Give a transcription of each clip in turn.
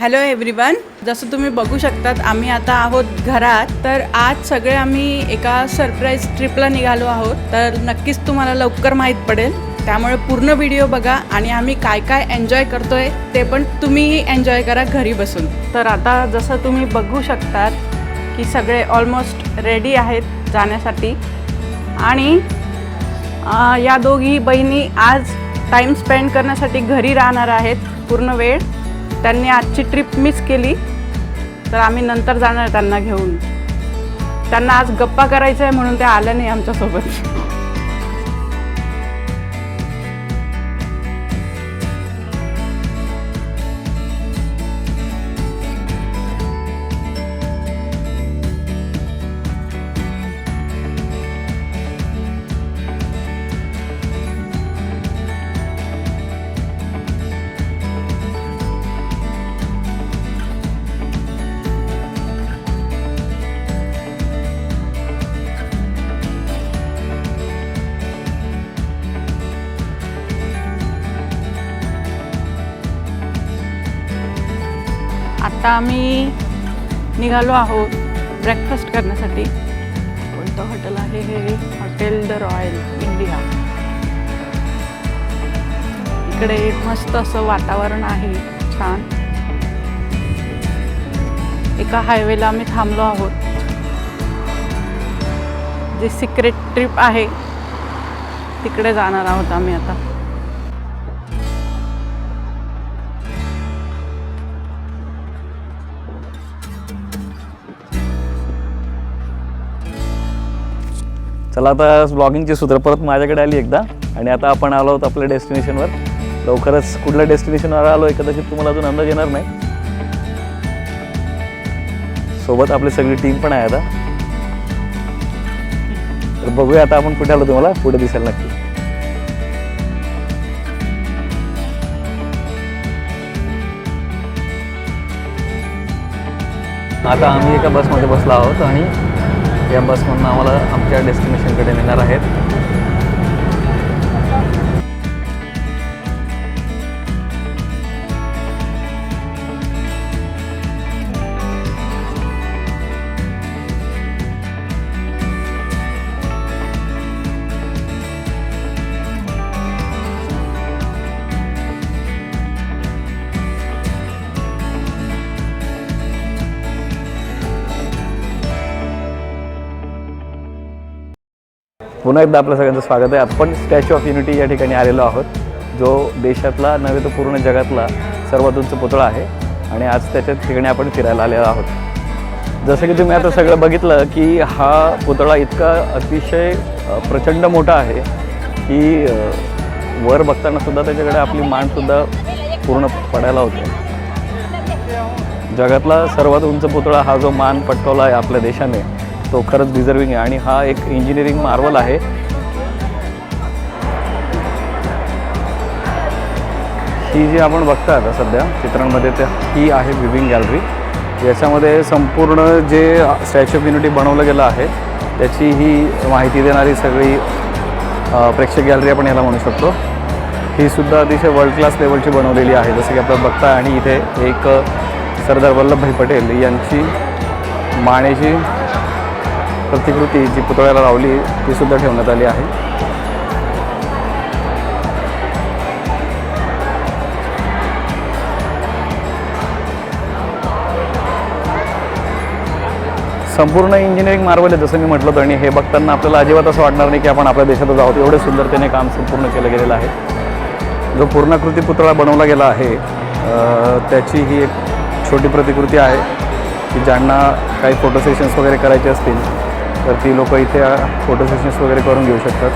Hello everyone, जसं तुम्ही बघू शकतात आम्ही आता आहोत घरात. तर आज सगळे आम्ही एका सरप्राईज ट्रिपला निघालो आहोत. तर नक्कीच तुम्हाला लवकर माहीत पडेल, त्यामुळे पूर्ण व्हिडिओ बघा आणि आम्ही काय काय एन्जॉय करतोय ते पण तुम्हीही एन्जॉय करा घरी बसून. तर आता जसं तुम्ही बघू शकतात की सगळे ऑलमोस्ट रेडी आहेत जाण्यासाठी आणि या दोघी बहिणी आज टाईम स्पेंड करण्यासाठी घरी राहणार आहेत पूर्ण वेळ. त्यांनी आजची ट्रिप मिस केली तर आम्ही नंतर जाणार त्यांना घेऊन. त्यांना आज गप्पा करायचं आहे म्हणून त्या आल्या नाही आमच्यासोबत. आता आम्ही निघालो आहोत ब्रेकफास्ट करण्यासाठी. कोणतं हॉटेल आहे हे? Hotel the royal India. इकडे मस्त असं वातावरण आहे, छान. एका हायवेला आम्ही थांबलो आहोत. जी सिक्रेट ट्रिप आहे तिकडे जाणार आहोत आम्ही आता. चला, आता ब्लॉगिंगची सूत्र परत माझ्याकडे आली एकदा. आणि आता आपण आलो आहोत आपल्या डेस्टिनेशनवर. लवकरच कुठल्या डेस्टिनेशनवर आलो आहे कदाचित तुम्हाला अजून अंदाज येणार नाही. सोबत आपली सगळी टीम पण आहे आता. तर बघूया आता आपण कुठे आलो, तुम्हाला पुढे दिसेल नक्की. आता आम्ही एका बसमध्ये बसलो आहोत आणि या बसमधून आम्हाला आमच्या डेस्टिनेशनकडे नेणार आहेत. पुन्हा एकदा आपल्या सगळ्यांचं स्वागत आहे. आपण स्टॅच्यू ऑफ युनिटी या ठिकाणी आलेलो आहोत, जो देशातला नव्हे तर पूर्ण जगातला सर्वात उंच पुतळा आहे. आणि आज त्याच्या ठिकाणी आपण फिरायला आलेलो आहोत. जसं की तुम्ही आता सगळं बघितलं की हा पुतळा इतका अतिशय प्रचंड मोठा आहे की वर बघताना सुद्धा त्याच्याकडे आपली मानसुद्धा पूर्ण पडायला होते. जगातला सर्वात उंच पुतळा हा जो मान पटकावला आहे आपल्या देशाने, तो खरंच डिझर्विंग आहे. आणि हा एक इंजिनिअरिंग मार्वल आहे. ही जी आपण बघता आता सध्या चित्रांमध्ये ही आहे विविंग गॅलरी. याच्यामध्ये संपूर्ण जे स्टॅच्यू ऑफ युनिटी बनवलं गेलं आहे त्याची ही माहिती देणारी सगळी प्रेक्षक गॅलरी आपण याला म्हणू शकतो. ही सुद्धा अतिशय वर्ल्ड क्लास लेवलची बनवलेली आहे, जसं की आपण बघता. आणि इथे एक सरदार वल्लभभाई पटेल यांची मानेची प्रतिकृती जी पुतळ्याला लावली ती सुद्धा ठेवण्यात आली आहे. संपूर्ण इंजिनिअरिंग मार्वल आहे जसं मी म्हटलं होतं. आणि हे बघताना आपल्याला अजिबात असं वाटणार नाही की आपण आपल्या देशातच आहोत. एवढे सुंदरतेने काम संपूर्ण केलं गेलेलं आहे. जो पूर्णाकृती पुतळा बनवला गेला आहे त्याची ही एक छोटी प्रतिकृती आहे की ज्यांना काही फोटो सेशन्स वगैरे करायचे असतील तर ती लोक इथे फोटो सेशन्स वगैरे करून घेऊ शकतात.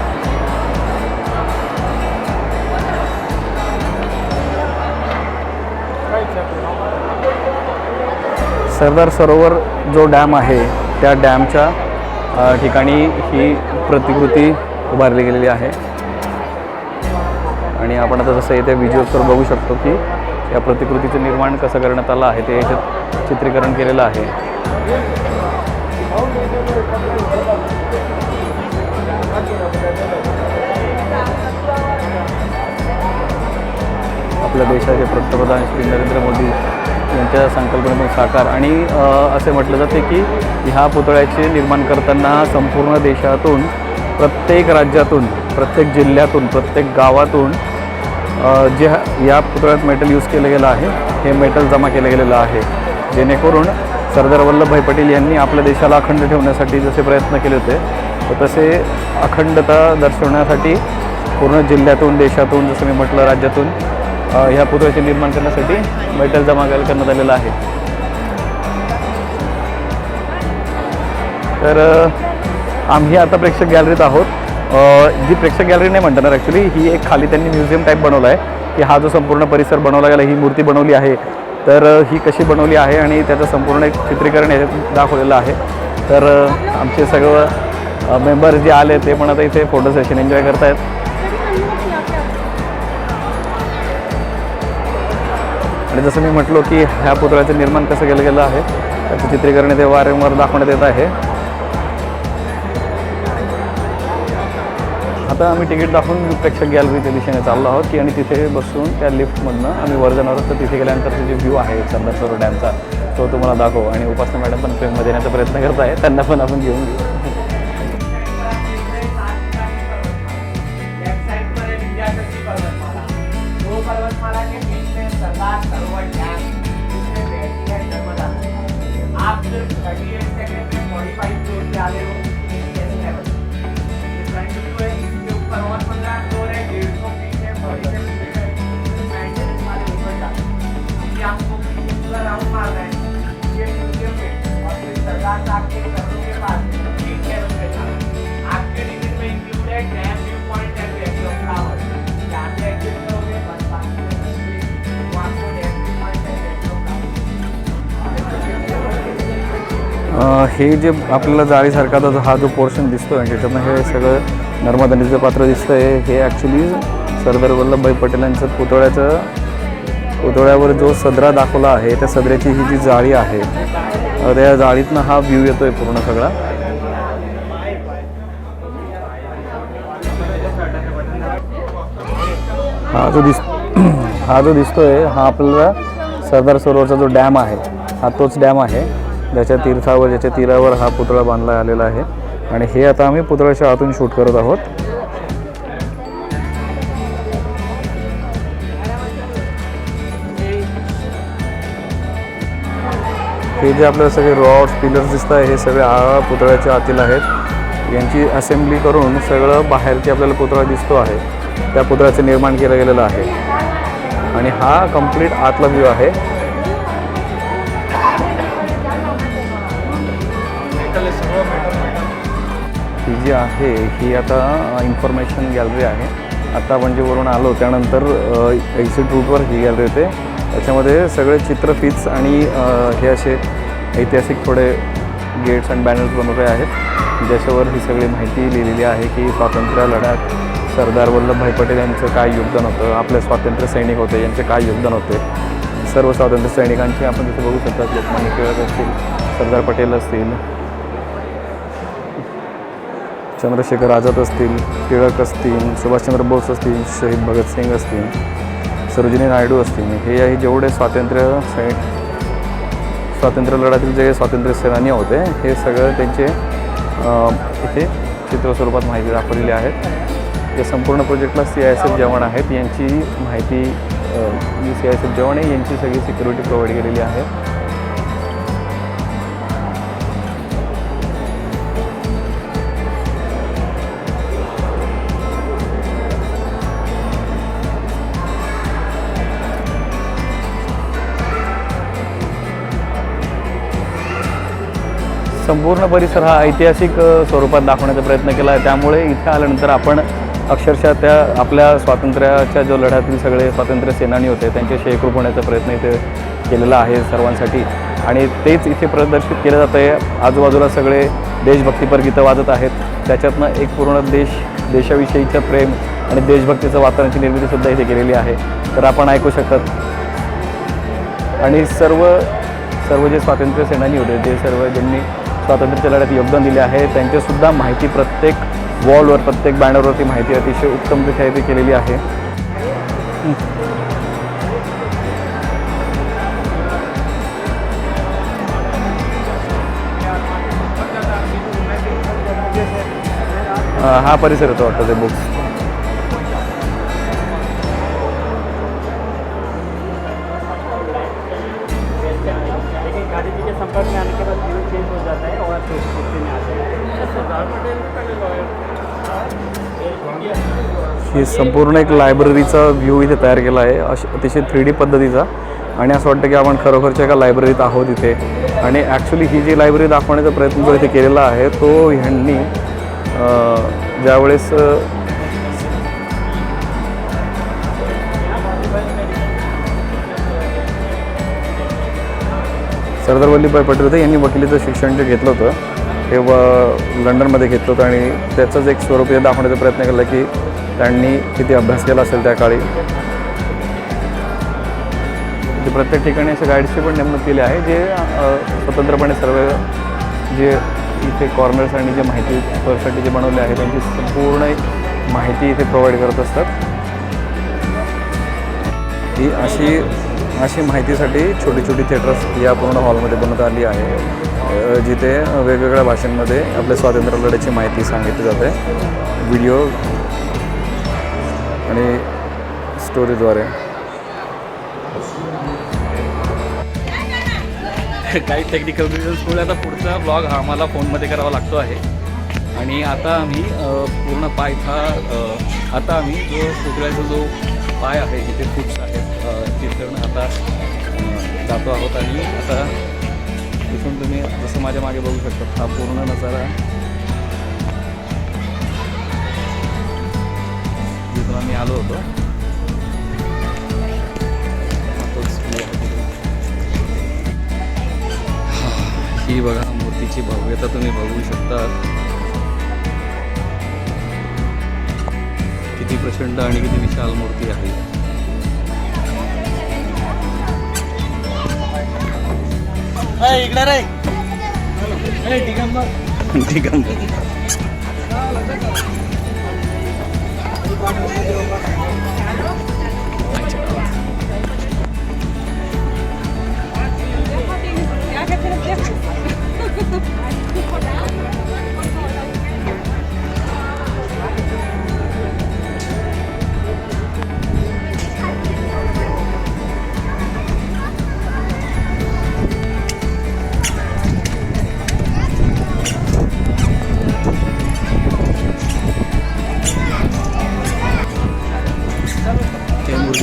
सरदार सरोवर जो डॅम आहे त्या डॅमच्या ठिकाणी ही प्रतिकृती उभारली गेलेली आहे. आणि आपण आता जसं इथे व्हिज्युअल्सवर बघू शकतो की या प्रतिकृतीचं निर्माण कसं करण्यात आलं आहे ते याच्यात चित्रीकरण केलेलं आहे. आपल्या देशाचे पंतप्रधान श्री नरेंद्र मोदी त्यांच्या संकल्पनेतून साकार आणि असे म्हटलं जाते की ह्या पुतळ्याचे निर्माण करताना संपूर्ण देशातून, प्रत्येक राज्यातून, प्रत्येक जिल्ह्यातून, प्रत्येक गावातून जे या पुतळ्यात मेटल यूज केलं गेलं आहे, हे मेटल जमा केलं गेलेलं आहे, जेणेकरून सरदार वल्लभभाई पटेल यांनी आपल्या देशाला अखंड ठेवण्यासाठी जसे प्रयत्न केले होते, तर तसे अखंडता दर्शवण्यासाठी पूर्ण जिल्ह्यातून, देशातून, जसं मी म्हटलं राज्यातून ह्या पुतळ्याचे निर्माण करण्यासाठी मेटल जमा करण्यात आलेलं आहे. तर आम्ही आता प्रेक्षक गॅलरीत आहोत. जी प्रेक्षक गॅलरी नाही म्हणणार ॲक्च्युली, ही एक खाली त्यांनी म्युझियम टाईप बनवला आहे की हा जो संपूर्ण परिसर बनवला गेला, ही मूर्ती बनवली आहे, तर ही कशी बनवली आहे आणि त्याचं संपूर्ण एक चित्रीकरण याच्यात दाखवलेलं आहे. तर आमचे सगळं मेंबर जे आले ते पण आता इथे फोटो सेशन एन्जॉय करत आहेत. आणि जसं मी म्हटलो की ह्या पुतळ्याचं निर्माण कसं केलं गेलं आहे त्याचं चित्रीकरण इथे वारंवार दाखवण्यात येत आहे. आता आम्ही तिकीट दाखवून प्रेक्षक गॅलरीच्या दिशेने चाललो आहोत की आणि तिथे बसून त्या लिफ्टमधनं आम्ही वर जाणार आहोत. तर तिथे गेल्यानंतरचा जे व्ह्यू आहे सरदार सरोवर डॅमचा, तो तुम्हाला दाखवू. आणि उपासना मॅडम पण फ्रेममध्ये येण्याचा प्रयत्न करत आहे, त्यांना पण आपण घेऊन घेऊ. हे जे आपल्याला जाळीसारखा हा जो पोर्शन दिसतो आहे त्याच्यातनं हे सगळं नर्मदा नदीचं पात्र दिसतं आहे. हे ॲक्च्युली सरदार वल्लभभाई पटेल यांचं पुतळ्यावर जो सदरा दाखवला आहे त्या सदऱ्याची ही जी जाळी आहे, त्या जाळीतनं हा व्ह्यू येतो आहे पूर्ण सगळा. हा जो दिसतोय हा आपल्याला सरदार सरोवरचा जो डॅम आहे, हा तोच डॅम आहे ज्याच्या तीरावर हा पुतळा बांधला आलेला आहे. आणि हे आता आम्ही पुतळ्याच्या आतून शूट करत आहोत. हे जे आपल्याला सगळे रॉड्स, पिलर्स दिसत आहे, हे सगळे पुतळ्याच्या आतील आहेत. यांची असेंब्ली करून सगळं बाहेरची आपल्याला पुतळा दिसतो आहे त्या पुतळ्याचं निर्माण केलं गेलेलं आहे. आणि हा कंप्लीट आतला व्ह्यू आहे. ही जी आहे ही आता इन्फॉर्मेशन गॅलरी आहे. आता आपण जे वरून आलो त्यानंतर एक्झिट रूटवर ही गॅलरी येते. त्याच्यामध्ये सगळे चित्रफिट्स आणि हे असे ऐतिहासिक थोडे गेट्स अँड बॅनर्स बनवले आहेत ज्याच्यावर ही सगळी माहिती लिहिलेली आहे की स्वातंत्र्य लढ्यात सरदार वल्लभभाई पटेल यांचं काय योगदान होतं, आपले स्वातंत्र्य सैनिक होते यांचे काय योगदान होते. सर्व स्वातंत्र्य सैनिकांचे आपण तिथे बघू शकतात. लोकमान्य टिळक असतील, सरदार पटेल असतील, चंद्रशेखर आझाद असतील, टिळक असतील, सुभाषचंद्र बोस असतील, शहीद भगतसिंग असतील, सरोजिनी नायडू असतील, हे जेवढे स्वातंत्र्य लढ्यातील जे स्वातंत्र्य सेनानी होते हे सगळं त्यांचे इथे चित्रस्वरूपात माहिती दाखवलेली आहेत. या संपूर्ण प्रोजेक्टला CISF जवान आहेत, यांची माहिती जी CISF जवान आहे यांची सगळी सिक्युरिटी प्रोव्हाइड केलेली आहे. संपूर्ण परिसर हा ऐतिहासिक स्वरूपात दाखवण्याचा प्रयत्न केला आहे. त्यामुळे इथे आल्यानंतर आपण अक्षरशः त्या आपल्या स्वातंत्र्याच्या जो लढ्यातील सगळे स्वातंत्र्य सेनानी होते त्यांच्याशी एकरूप होण्याचा प्रयत्न इथे केलेला आहे सर्वांसाठी. आणि तेच इथे प्रदर्शित केलं जातं आहे. आजूबाजूला सगळे देशभक्तीपर गीतं वाजत आहेत. त्याच्यातनं एक पूर्ण देशाविषयीचं प्रेम आणि देशभक्तीचं वातावरणाची निर्मितीसुद्धा इथे केलेली आहे. तर आपण ऐकू शकत. आणि सर्व जे स्वातंत्र्य सेनानी होते, जे सर्व ज्यांनी स्वातंत्र्याच्या लढ्यात योगदान दिले आहे त्यांचीसुद्धा माहिती प्रत्येक वॉलवर, प्रत्येक बॅनरवरती माहिती अतिशय उत्तमरित्या इथे केलेली आहे. हा परिसर येतो वाटतं ते बुक्स. संपर्क में आने के बाद व्यू चेंज हो जाता है और फिर कुर्सी में आते हैं. ही संपूर्ण एक लायब्ररीचा व्ह्यू इथे तयार केला आहे अतिशय 3D पद्धतीचा. आणि असं वाटतं की आपण खरोखरच्या एका लायब्ररीत आहोत इथे. आणि ॲक्च्युली ही जी लायब्ररी दाखवण्याचा प्रयत्न जो इथे केलेला आहे तो ह्यांनी ज्यावेळेस सरदार वल्लभभाई पटेल होते यांनी वकिलीचं शिक्षण जे घेतलं होतं ते लंडनमध्ये घेतलं होतं आणि त्याचंच एक स्वरूप इथे दाखवण्याचा प्रयत्न केला की त्यांनी किती अभ्यास केला असेल त्या काळी. ते प्रत्येक ठिकाणी असे गाईड्सची पण नेमणूक केली आहे जे स्वतंत्रपणे सर्व जे इथे कॉर्नर्स आणि जे माहिती पर्ससाठी जे बनवले आहे त्यांची संपूर्ण एक माहिती इथे प्रोव्हाइड करत असतात. ही अशी माहितीसाठी छोटी छोटी थिएटर्स या पूर्ण हॉलमध्ये बनवण्यात आली आहे जिथे वेगवेगळ्या भाषांमध्ये आपल्या स्वातंत्र्य लढ्याची माहिती सांगितली जाते व्हिडिओ आणि स्टोरीद्वारे. काही टेक्निकल रिझन्समुळे आता पुढचा ब्लॉग हा आम्हाला फोनमध्ये करावा लागतो आहे. आणि आता आम्ही पूर्ण आता आम्ही जो पुतळ्याचा जो पाय आहे जिथे फूट्स आहेत तिथे आता जातो आहोत. आणि आता इथून तुम्ही जसं माझ्या मागे बघू शकता हा पूर्ण नजारा जिथून आम्ही आलो होतो ही बघा मूर्तीची भव्यता तुम्ही बघू शकता किती प्रचंड आणि किती विशाल मूर्ती आहे. इकडे रे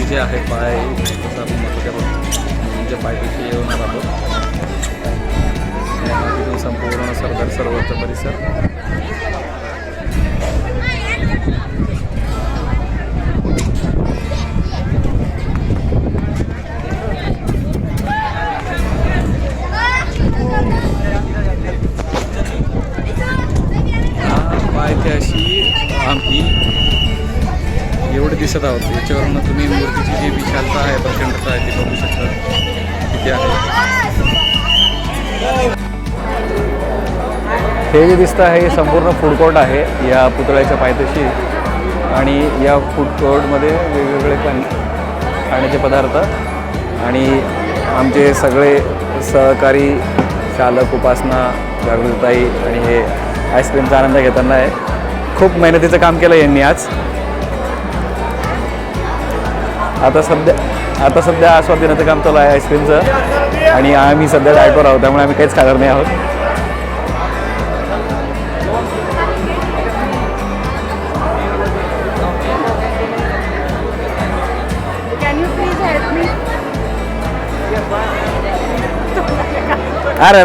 जे आहे पाय जसं आपण म्हणतो त्या पायथ्याशी येऊन राहतो. तिथून संपूर्ण सरदार सरोवरचा परिसर. पायथ्याशी आम्ही एवढे दिसत आहोत. याच्यावरून तुम्ही मूर्तीची जी विशालता आहे प्रचंडता आहे ती बघू शकता किती आहे. हे जे दिसतं आहे हे संपूर्ण फूड कोर्ट आहे या पुतळ्याच्या पायथ्याशी. आणि या फूड कोर्टमध्ये वेगवेगळे खाण्याचे पदार्थ आणि आमचे सगळे सहकारी चालक उपासना जागृताई आणि हे आईस्क्रीमचा आनंद घेताना आहे. खूप मेहनतीचं काम केलं यांनी आज. आता सध्या आस्वाद घेण्याचं काम चालू आहे आईस्क्रीमचं. आणि आम्ही सध्या डायटवर आहोत त्यामुळे आम्ही काहीच खाणार नाही आहोत. अरे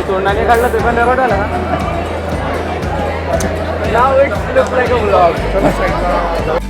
तोंडाने काढलं ते पण रेकॉर्ड आला. Now it looks like a vlog.